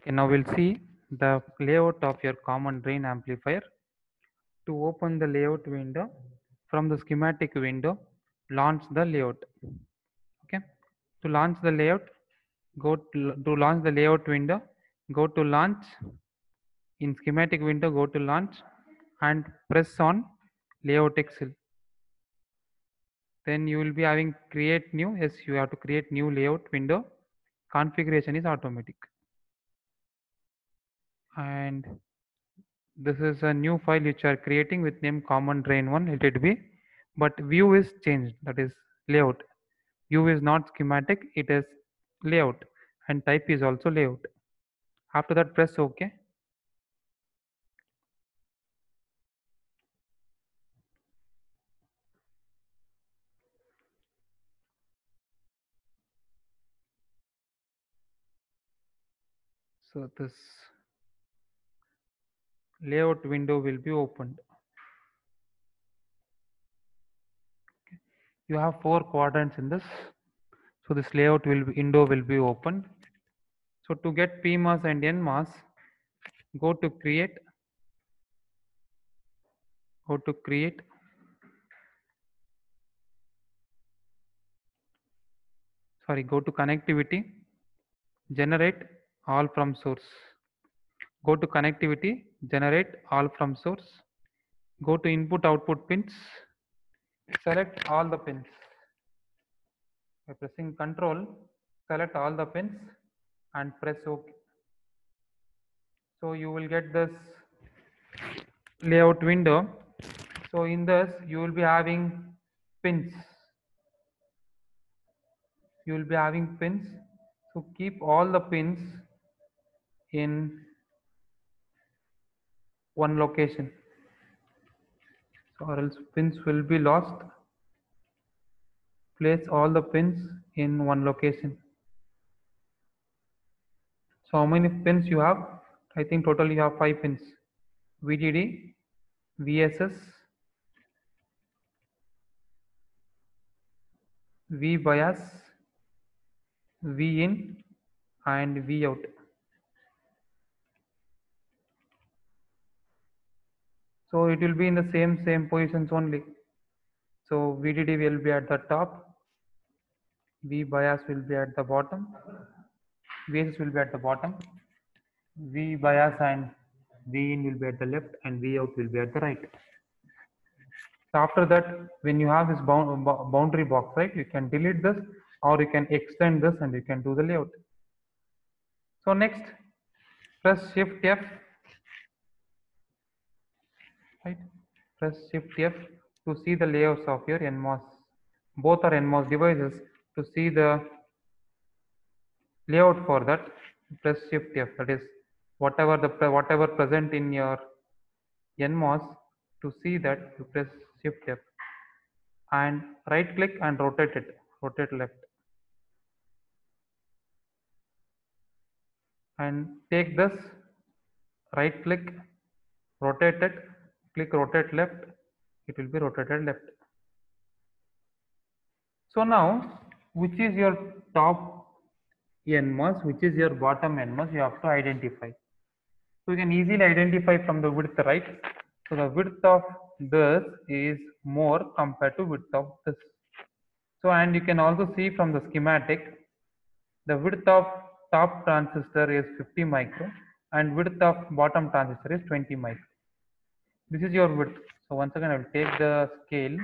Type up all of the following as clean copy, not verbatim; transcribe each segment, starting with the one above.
Okay, now we'll see the layout of your common drain amplifier. To open the layout window, from the schematic window, launch the layout. Okay, to launch the layout, to launch the layout window, go to launch. In schematic window, go to launch and press on layout Excel. Then you will be having create new. Yes, you have to create new layout window. Configuration is automatic. And this is a new file which you are creating with name common drain 1 let it be, but view is changed, that is layout. View is not schematic, it is layout, and type is also layout. After that, press OK. So this layout window will be opened. You have 4 quadrants in this, so this layout window will be opened. So to get PMOS and NMOS, go to create, go to connectivity, generate all from source. Go to connectivity, generate all from source. Go to input output pins, select all the pins. By pressing Control, select all the pins and press OK. So you will get this layout window. So in this you will be having pins. You will be having pins. So keep all the pins in one location. So or else pins will be lost. Place all the pins in one location. So how many pins you have? I think total you have 5 pins. VDD, VSS, V bias, V in and V out. So it will be in the same positions only. So VDD will be at the top, V bias will be at the bottom, VSS will be at the bottom, V bias and V in will be at the left and V out will be at the right. So after that, when you have this boundary box, right, you can delete this or you can extend this and you can do the layout. So next, press Shift F, right? Press Shift F to see the layouts of your NMOS. Both are NMOS devices. To see the layout for that, press Shift F. That is whatever present in your NMOS. To see that, you press Shift F and right click and rotate it. Rotate left. And take this, right click, rotate it, click rotate left, it will be rotated left. So now, which is your top NMOS, which is your bottom NMOS, you have to identify. So you can easily identify from the width, right? So the width of this is more compared to width of this. So and you can also see from the schematic, the width of top transistor is 50 micro and width of bottom transistor is 20 micro. This is your width. So once again, I will take the scale.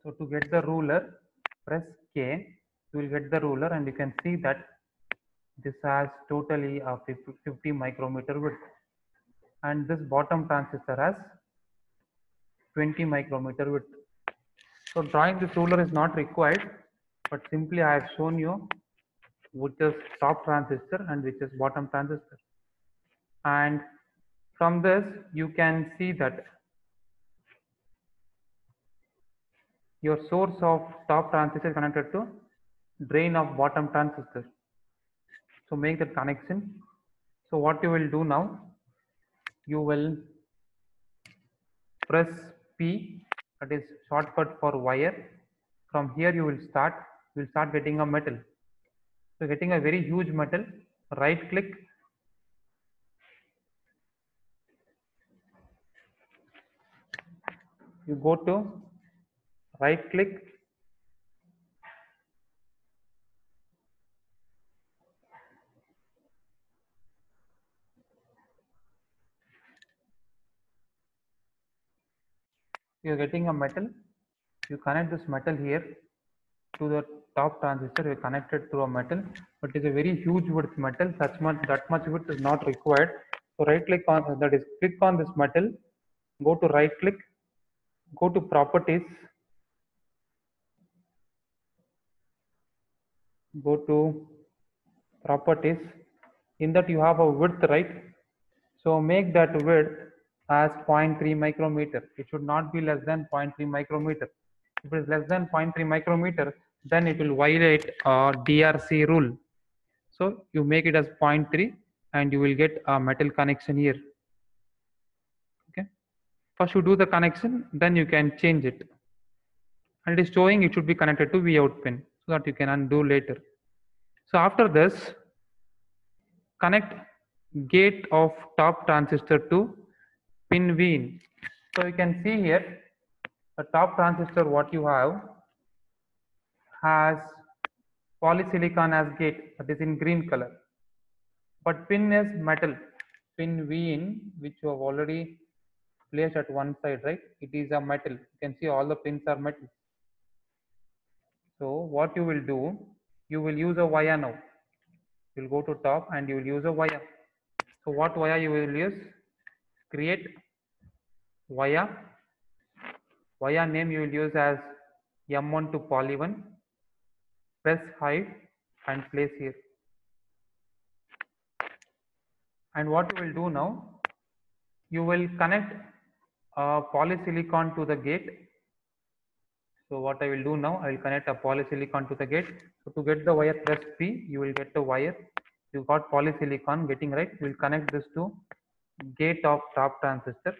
So to get the ruler, press K. You will get the ruler, and you can see that this has totally a 50 micrometer width, and this bottom transistor has 20 micrometer width. So drawing this ruler is not required, but simply I have shown you which is top transistor and which is bottom transistor. And from this you can see that your source of top transistor is connected to drain of bottom transistor. So make that connection. So what you will do now, you will press P, that is shortcut for wire. From here you will start getting a metal. So getting a very huge metal, right click, you go to right click, you are getting a metal, you connect this metal here to the top transistor, you connect it through a metal, but it is a very huge width metal, that much width is not required. So right click on, that is click on this metal, go to right click, go to properties, go to properties, in that you have a width, right? So make that width as 0.3 micrometer. It should not be less than 0.3 micrometer. If it is less than 0.3 micrometer, then it will violate DRC rule. So you make it as 0.3 and you will get a metal connection here. Okay. First you do the connection, then you can change it. And it is showing it should be connected to Vout pin so that you can undo later. So after this, connect gate of top transistor to pin V in. So you can see here the top transistor what you have has polysilicon as gate, that is in green color, but pin is metal. Pin V in, which you have already placed at one side, right? It is a metal. You can see all the pins are metal. So what you will do, you will use a wire now. You will go to top and you will use a wire. So what wire you will use? Create wire. Wire name you will use as M1 to poly 1. Press hide and place here. And what you will do now, you will connect polysilicon to the gate. So what I will do now, I will connect a polysilicon to the gate. So to get the wire, press P, you will get the wire. You got polysilicon getting, right? You will connect this to gate of top transistor.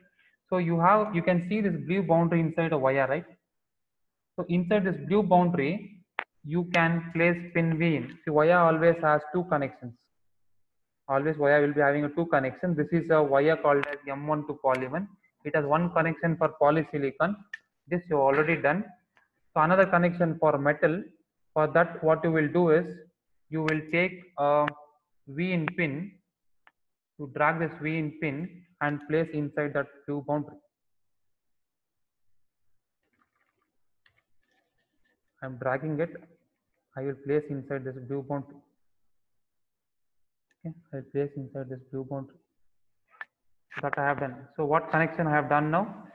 So you can see this blue boundary inside a wire, right? So inside this blue boundary, you can place pin V in. See, wire always has two connections. Always wire will be having a two connection. This is a wire called as M1 to poly 1. It has one connection for polysilicon. This you already done. So another connection for metal. For that, what you will do is you will take a V in pin, to drag this V in pin and place inside that blue boundary. I am dragging it. I will place inside this blue boundary. Okay, I will place inside this blue boundary. That I have done. So what connection I have done now?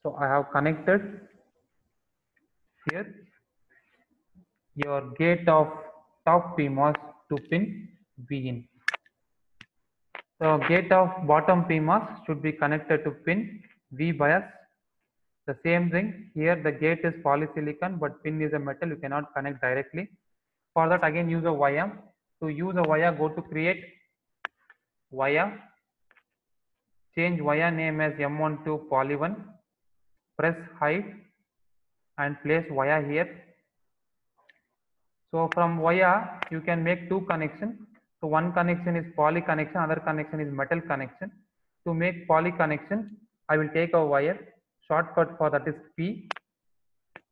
So I have connected here your gate of top PMOS to pin V in. So gate of bottom PMOS should be connected to pin V bias. The same thing here, the gate is polysilicon but pin is a metal, you cannot connect directly. For that again use a wire. To use a wire, go to create wire, change wire name as M1 to poly 1, press hide and place wire here. So from wire you can make two connections. So one connection is poly connection, other connection is metal connection. To make poly connection, I will take a wire, shortcut for that is P.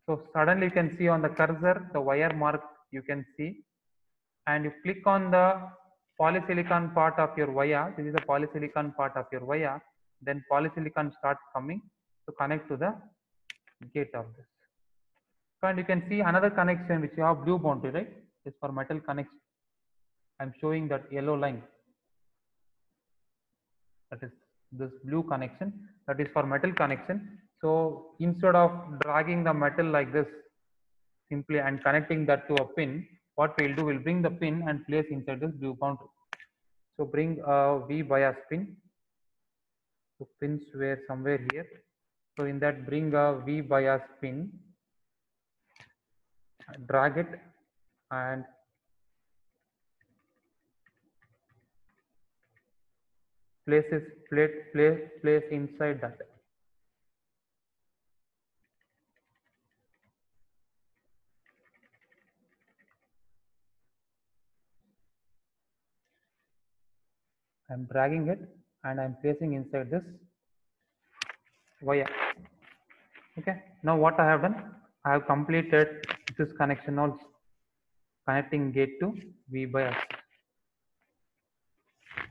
So suddenly you can see on the cursor the wire mark you can see, and you click on the polysilicon part of your wire. This is the polysilicon part of your wire. Then polysilicon starts coming to connect to the gate of this. So and you can see another connection which you have blue boundary, right? Is for metal connection. I'm showing that yellow line. That is this blue connection. That is for metal connection. So instead of dragging the metal like this simply and connecting that to a pin, what we'll do, we'll bring the pin and place inside this blue boundary. So bring a V bias pin. So pins were somewhere here. So in that bring a V bias pin, drag it and place inside that. I'm dragging it and I'm placing inside this wire. Okay, now what I have done, I have completed this connection also, connecting gate to V bias.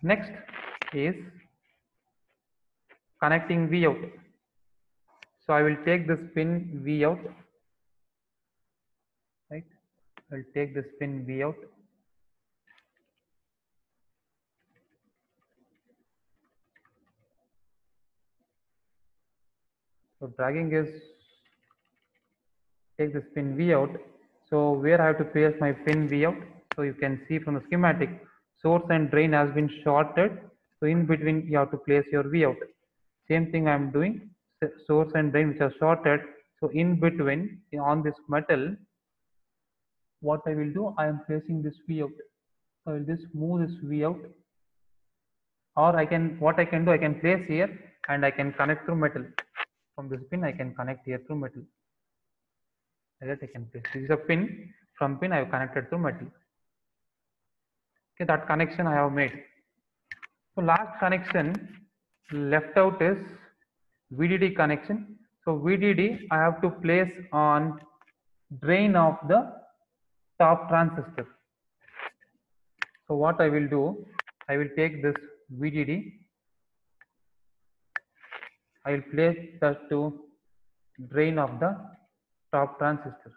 Next is connecting V out. So I will take this pin V out, right? I will take this pin V out. So dragging is take this pin V out. So where I have to place my pin V out? So you can see from the schematic, source and drain has been shorted. So in between you have to place your V out. Same thing I am doing, source and drain which are shorted. So in between on this metal, what I will do, I am placing this V out. So I will just move this V out, or I can, what I can do, I can place here and I can connect through metal. From this pin I can connect here through metal. Like that I can place. This is a pin, from pin I have connected through metal. Okay, that connection I have made. So last connection left out is VDD connection. So VDD I have to place on drain of the top transistor. So what I will do, I will take this VDD, I will place that to drain of the top transistor.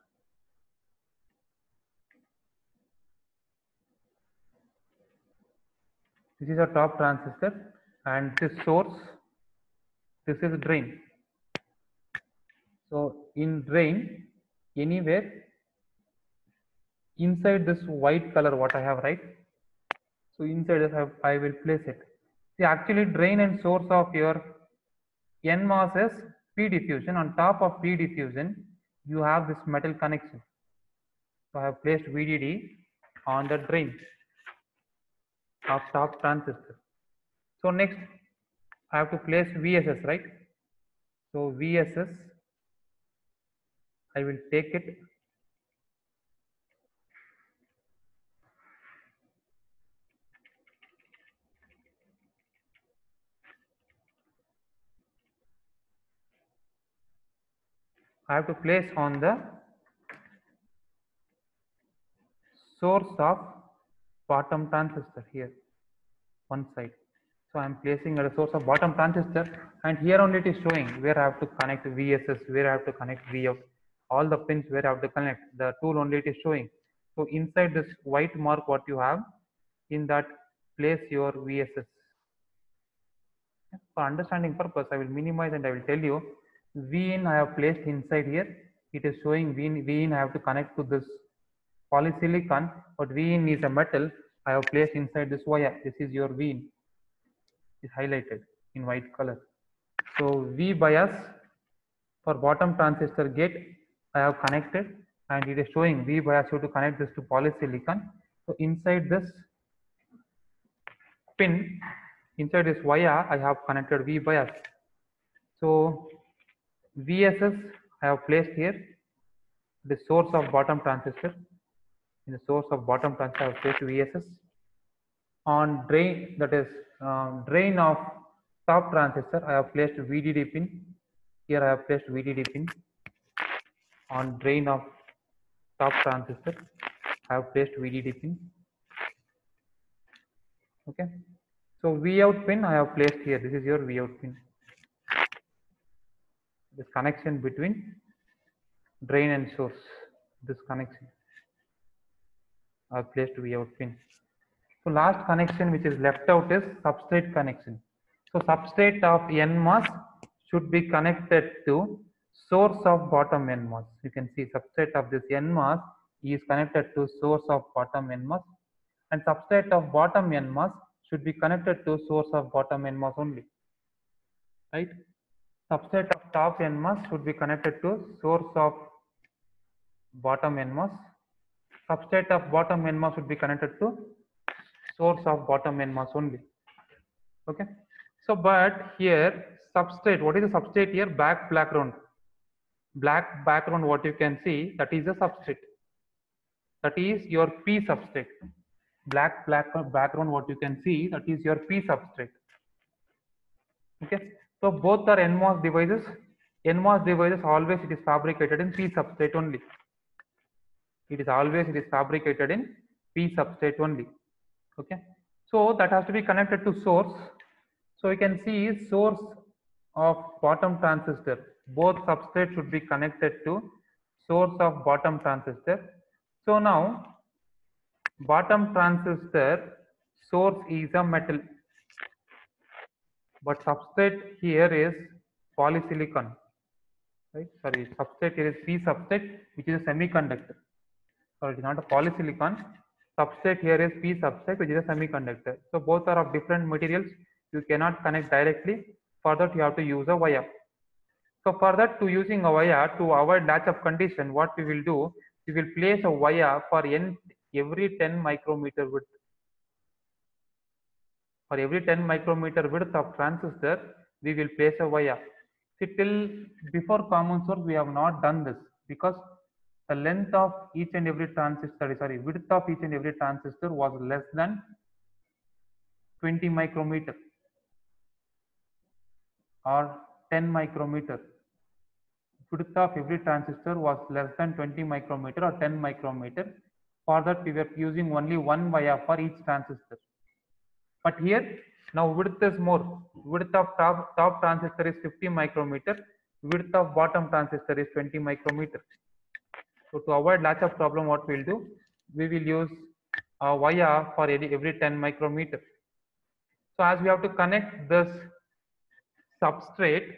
This is a top transistor and this source, this is drain. So in drain, anywhere inside this white color what I have, right? So inside this I will place it. See, actually drain and source of your NMOS is P diffusion. On top of P diffusion, you have this metal connection. So I have placed VDD on the drain of top transistor. So next I have to place VSS, right? So VSS, I will take it. I have to place on the source of bottom transistor here, one side. So I am placing at the source of bottom transistor, and here only it is showing where I have to connect VSS, where I have to connect Vout, all the pins where I have to connect. The tool only it is showing. So inside this white mark what you have, in that place your VSS. For understanding purpose, I will minimize and I will tell you V in I have placed inside here. It is showing V in I have to connect to this polysilicon, but V in is a metal. I have placed inside this wire. This is your V in, is highlighted in white color. So V bias for bottom transistor gate I have connected, and it is showing V bias you have to connect this to polysilicon. So inside this pin, inside this wire I have connected V bias. So VSS I have placed here, the source of bottom transistor. In the source of bottom transistor I have placed VSS. On drain, that is drain of top transistor, I have placed VDD pin. Here I have placed VDD pin. On drain of top transistor, I have placed VDD pin. Okay. So Vout pin I have placed here. This is your Vout pin. This connection between drain and source. This connection I have placed Vout pin. So last connection which is left out is substrate connection. So substrate of NMOS should be connected to source of bottom NMOS. You can see substrate of this NMOS is connected to source of bottom NMOS, and substrate of bottom NMOS should be connected to source of bottom NMOS only. Right? Substrate of top NMOS should be connected to source of bottom NMOS, substrate of bottom NMOS should be connected to source of bottom NMOS only. Okay. So, but here substrate, what is the substrate here? Black background. Black background, what you can see, that is a substrate. That is your P substrate. Black background, what you can see, that is your P substrate. Okay. So both are NMOS devices. NMOS devices always it is fabricated in P substrate only. It is fabricated in P substrate only. Okay. So that has to be connected to source. So you can see source of bottom transistor. Both substrates should be connected to source of bottom transistor. So now bottom transistor source is a metal, but substrate here is polysilicon. Right? Sorry, substrate here is P substrate, which is a semiconductor. Sorry, it is not a polysilicon. Substrate here is P substrate, which is a semiconductor. So both are of different materials. You cannot connect directly. For that, you have to use a wire. So for that, to using a wire to avoid latch-up condition, what we will do, we will place a wire for every 10 micrometer width. For every 10 micrometer width of transistor, we will place a wire. See, till before common source, we have not done this because the length of each and every transistor, sorry, width of each and every transistor was less than 20 micrometer or 10 micrometer. Width of every transistor was less than 20 micrometer or 10 micrometer. For that, we were using only one wire for each transistor. But here, now width is more. Width of top transistor is 50 micrometer. Width of bottom transistor is 20 micrometer. So to avoid latch-up problem, what we'll do, we will use a wire for every 10 micrometer. So as we have to connect this substrate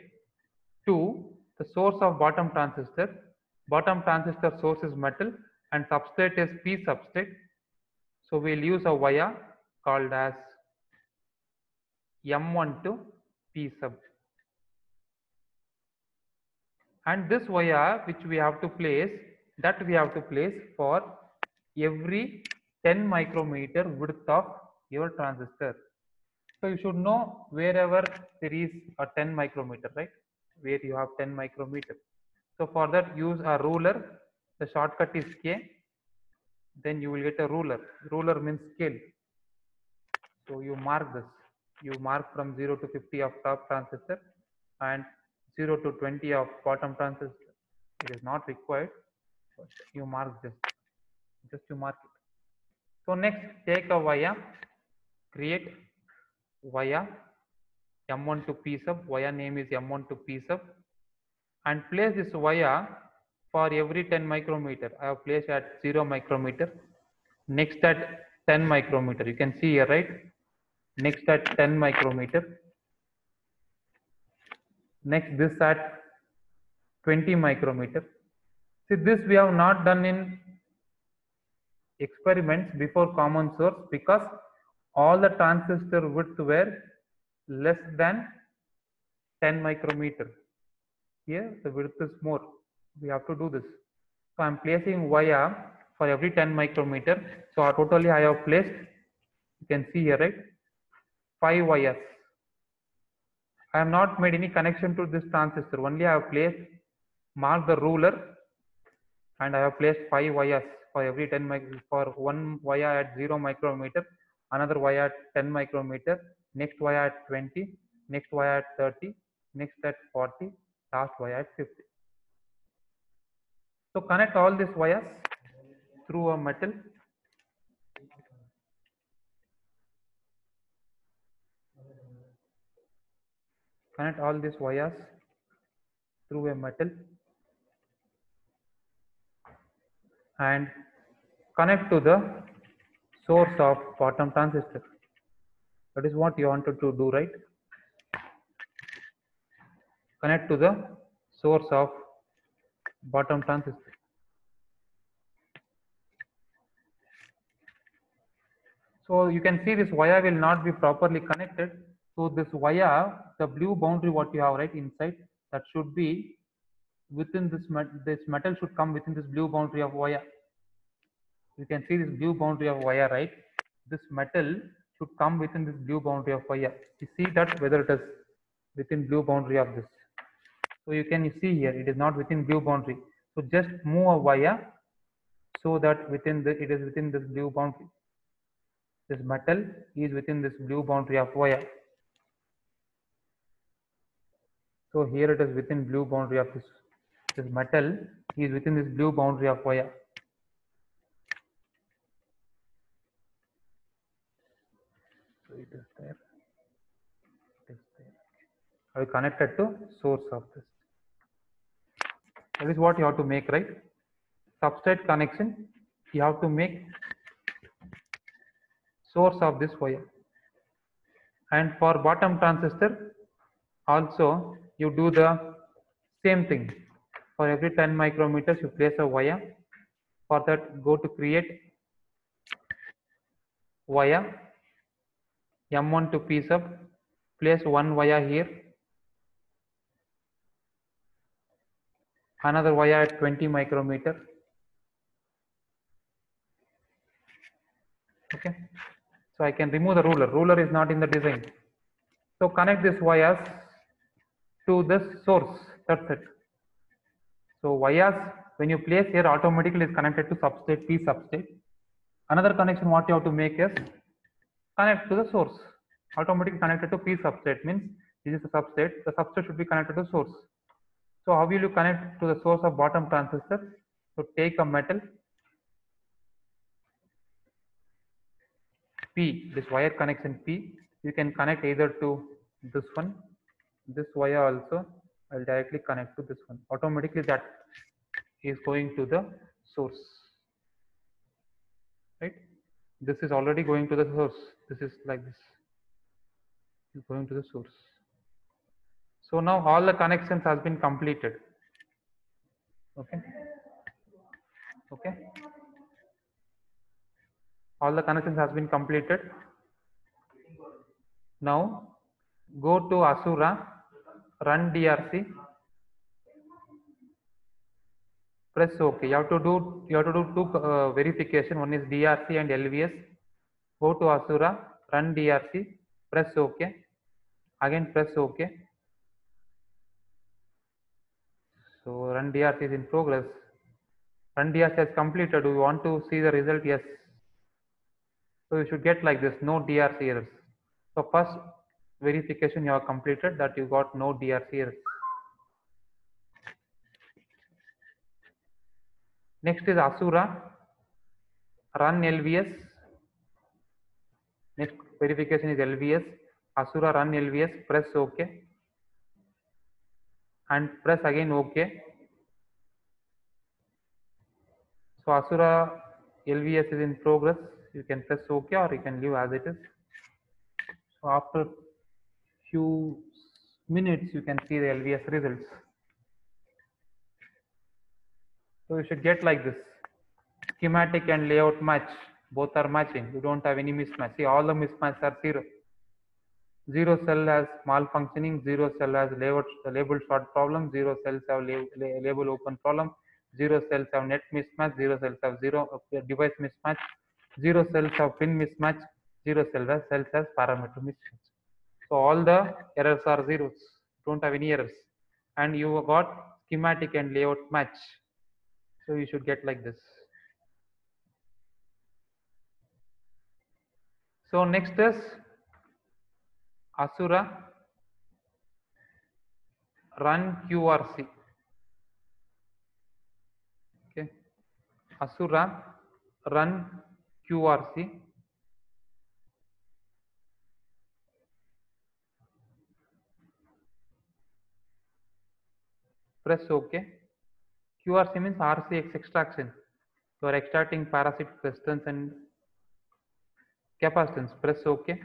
to the source of bottom transistor source is metal and substrate is P substrate. So we'll use a wire called as M1 to P sub. And this wire which we have to place, that we have to place for every 10 micrometer width of your transistor. So you should know wherever there is a 10 micrometer, right? Where you have 10 micrometer. So for that, use a ruler. The shortcut is K. Then you will get a ruler. Ruler means scale. So you mark this. You mark from 0 to 50 of top transistor and 0 to 20 of bottom transistor. It is not required, but you mark this. Just you mark it. So next, take a wire, create wire M1 to P sub. Wire name is M1 to P sub, and place this wire for every 10 micrometer. I have placed at 0 micrometer. Next at 10 micrometer. You can see here, right? Next at 10 micrometer. Next this at 20 micrometer. See, this we have not done in experiments before common source because all the transistor width were less than 10 micrometer. Here the width is more. We have to do this. So I am placing wire for every 10 micrometer. So totally I have placed, you can see here, right, 5 wires. I have not made any connection to this transistor. Only I have placed, marked the ruler, and I have placed 5 wires for every 10 micrometer. For one wire at 0 micrometer, another wire at 10 micrometer, next wire at 20, next wire at 30, next at 40, last wire at 50. So connect all these wires through a metal. Connect all these wires through a metal and connect to the source of bottom transistor. That is what you wanted to do, right? Connect to the source of bottom transistor. So you can see this wire will not be properly connected. So this wire, the blue boundary what you have right inside, that should be within this metal should come within this blue boundary of wire. You can see this blue boundary of wire, right? This metal should come within this blue boundary of wire. You see that whether it is within blue boundary of this. So you can see here it is not within blue boundary. So just move a wire so that it is within this blue boundary. This metal is within this blue boundary of wire. So here it is within blue boundary of this metal is within this blue boundary of wire. So it is there. It is there. I will connect it to source of this. That is what you have to make, right? Substrate connection. You have to make source of this wire. And for bottom transistor, also you do the same thing. For every 10 micrometers, you place a wire. For that, go to create wire M1 to P sub. Place one wire here. Another wire at 20 micrometer. Okay. So I can remove the ruler. Ruler is not in the design. So connect these wires to this source. That's it. So wires, when you place here, automatically is connected to substrate P substrate. Another connection what you have to make is connect to the source. Automatically connected to P substrate means this is the substrate. The substrate should be connected to source. So how will you connect to the source of bottom transistor? So take a metal P, this wire connection P. You can connect either to this one, this wire also. I'll directly connect to this one. Automatically that is going to the source, right? This is already going to the source. This is like this. Is going to the source. So now all the connections has been completed. Okay. Okay. All the connections has been completed. Now go to Asura, run DRC, press OK. You have to do two verification. One is DRC and LVS. Go to Asura, run DRC, press OK. Again press OK. So run DRC is in progress. Run DRC has completed. Do you want to see the result? Yes. So you should get like this, no DRC errors. So first verification you have completed, that you got no DRC errors. Next is Asura, run LVS. Next verification is LVS. Asura, run LVS, press OK. And press again OK. So Asura LVS is in progress. You can press OK or you can leave as it is. So after few minutes you can see the LVS results. So you should get like this. Schematic and layout match. Both are matching. You don't have any mismatch. See, all the mismatches are zero. Zero cell has malfunctioning. Zero cell has label short problem. Zero cells have label open problem. Zero cells have net mismatch. Zero cells have device mismatch. Zero cells have pin mismatch. Zero cells has parameter mismatch. So all the errors are zeros. Don't have any errors. And you got schematic and layout match. So you should get like this. So next is Asura, run QRC. Okay. Asura, run QRC. Press OK. QRC means RCX extraction. You are extracting parasitic resistance and capacitance. Press OK.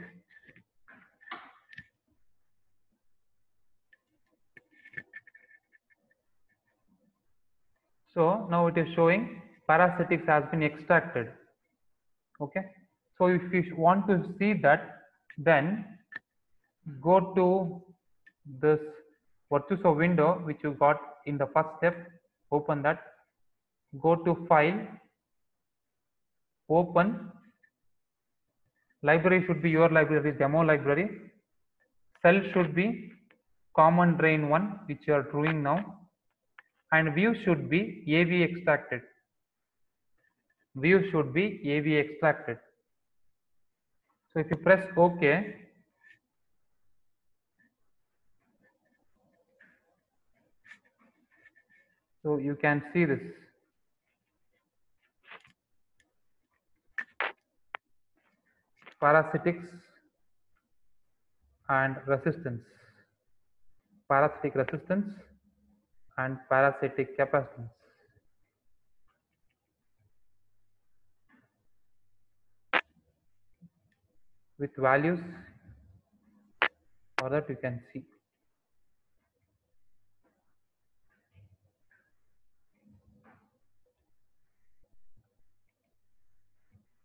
So now it is showing parasitics has been extracted. Okay. So if you want to see that, then go to this Virtuoso window which you got in the first step. Open that. Go to File, open, library should be your library, demo library, cell should be common drain 1 which you are doing now, and view should be AV extracted. View should be AV extracted. So if you press OK, so you can see this. Parasitics and resistance. Parasitic resistance and parasitic capacitance. With values or that you can see.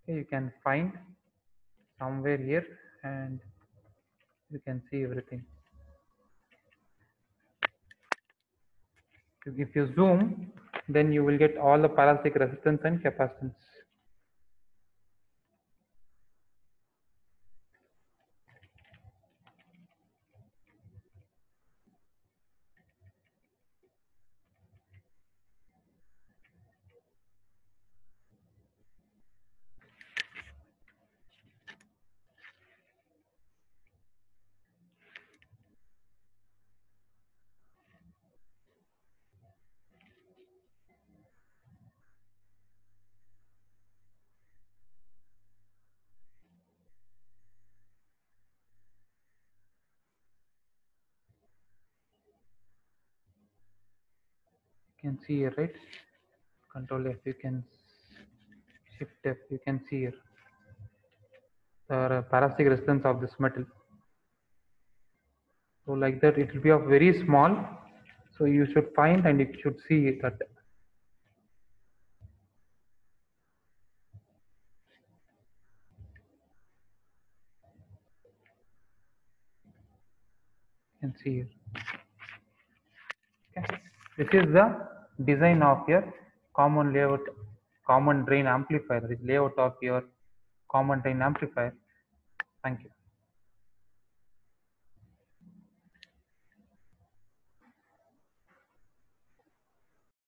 Okay, you can find somewhere here and you can see everything. If you zoom, then you will get all the parasitic resistance and capacitance. You can see here, right? Control F, you can shift F, you can see here the parasitic resistance of this metal. So like that, it will be of very small. So you should find and you should see that. You can see here. Okay. This is the design of your common layout, common drain amplifier. This layout of your common drain amplifier. Thank you.